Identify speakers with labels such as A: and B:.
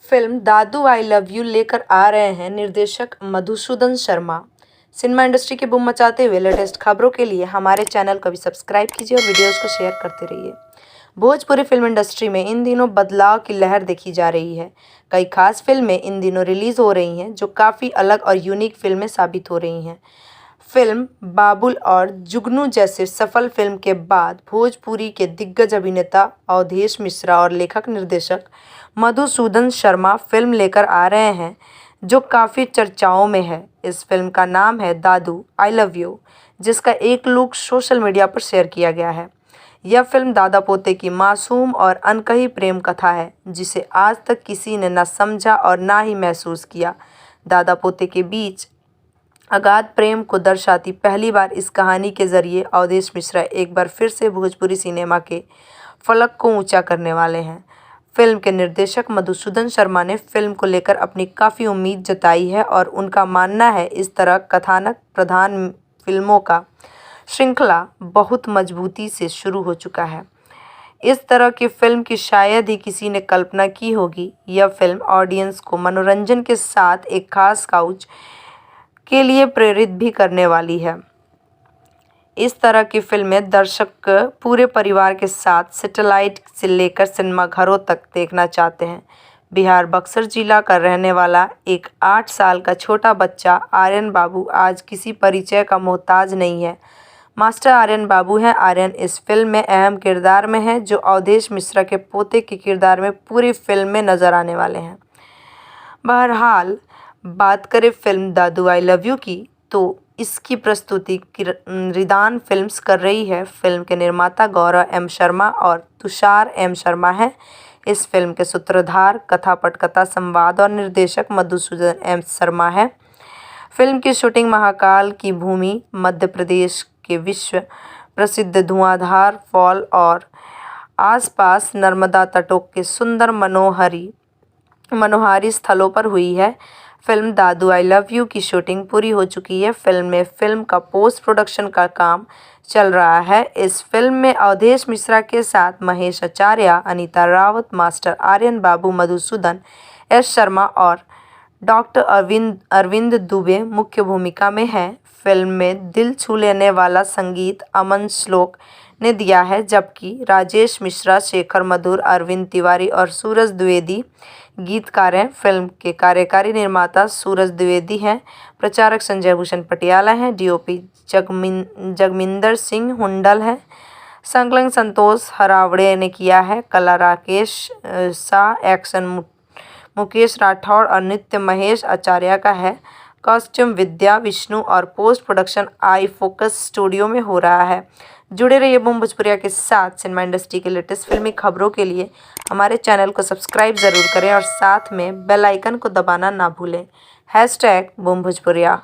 A: Film Dadu I love you लेकर आ रहे हैं निर्देशक मधुसूदन शर्मा। सिनेमा इंडस्ट्री की बूम मचाते हुए लेटेस्ट खबरों के लिए हमारे चैनल को भी सब्सक्राइब कीजिए और वीडियोस को शेयर करते रहिए। भोजपुरी फिल्म इंडस्ट्री में इन दिनों बदलाव की लहर देखी जा रही है। कई खास फिल्में इन दिनों रिलीज हो रही हैं जो काफ़ी अलग और यूनिक फिल्में साबित हो रही हैं। फिल्म बाबुल और जुगनू जैसे सफल फिल्म के बाद भोजपुरी के दिग्गज अभिनेता अवधेश मिश्रा और लेखक निर्देशक मधुसूदन शर्मा फिल्म लेकर आ रहे हैं जो काफ़ी चर्चाओं में है। इस फिल्म का नाम है दादू आई लव यू, जिसका एक लुक सोशल मीडिया पर शेयर किया गया है। यह फिल्म दादा पोते की मासूम और अनकही प्रेम कथा है जिसे आज तक किसी ने न समझा और ना ही महसूस किया। दादा पोते के बीच अगाध प्रेम को दर्शाती पहली बार इस कहानी के जरिए अवधेश मिश्रा एक बार फिर से भोजपुरी सिनेमा के फलक को ऊंचा करने वाले हैं। फिल्म के निर्देशक मधुसूदन शर्मा ने फिल्म को लेकर अपनी काफ़ी उम्मीद जताई है और उनका मानना है इस तरह कथानक प्रधान फिल्मों का श्रृंखला बहुत मजबूती से शुरू हो चुका है। इस तरह की फिल्म की शायद ही किसी ने कल्पना की होगी। यह फिल्म ऑडियंस को मनोरंजन के साथ एक खास काउच के लिए प्रेरित भी करने वाली है। इस तरह की फिल्में दर्शक पूरे परिवार के साथ सैटेलाइट से लेकर सिनेमा घरों तक देखना चाहते हैं। बिहार बक्सर जिला का रहने वाला एक 8 साल का छोटा बच्चा आर्यन बाबू आज किसी परिचय का मोहताज नहीं है। मास्टर आर्यन बाबू हैं। आर्यन इस फिल्म में अहम किरदार में है जो अवधेश मिश्रा के पोते के किरदार में पूरी फिल्म में नजर आने वाले हैं। बहरहाल बात करें film Dadu I love you की तो इसकी प्रस्तुति रिदान फिल्म्स कर रही है। फिल्म के निर्माता गौरव एम शर्मा और तुषार एम शर्मा हैं। इस फिल्म के सूत्रधार, कथा पटकथा, संवाद और निर्देशक मधुसूदन एम शर्मा है। फिल्म की शूटिंग महाकाल की भूमि मध्य प्रदेश के विश्व प्रसिद्ध धुआंधार फॉल और आसपास नर्मदा तटों के सुंदर मनोहारी स्थलों पर हुई है। Film Dadu I love you की शूटिंग पूरी हो चुकी है। फिल्म का पोस्ट प्रोडक्शन का काम चल रहा है। इस फिल्म में अवधेश मिश्रा के साथ महेश आचार्य, अनीता रावत, मास्टर आर्यन बाबू, मधुसूदन एस शर्मा और डॉक्टर अरविंद दुबे मुख्य भूमिका में हैं। फिल्म में दिल छू लेने वाला संगीत अमन श्लोक ने दिया है, जबकि राजेश मिश्रा, शेखर मधुर, अरविंद तिवारी और सूरज द्विवेदी गीतकार हैं। फिल्म के कार्यकारी निर्माता सूरज द्विवेदी हैं। प्रचारक संजय भूषण पटियाला हैं। डीओपी जगमिंदर सिंह हुंडल है। संकलन संतोष हरावड़े ने किया है। कला राकेश शाह, एक्शन मुकेश राठौड़ और नृत्य महेश आचार्य का है। कॉस्ट्यूम विद्या विष्णु और post production I focus studio में हो रहा है। जुड़े रहिए बूम भोजपुरिया के साथ। सिनेमा इंडस्ट्री के लेटेस्ट फिल्मी खबरों के लिए हमारे चैनल को सब्सक्राइब ज़रूर करें और साथ में बेल आइकन को दबाना ना भूलें। #बूम भोजपुरिया।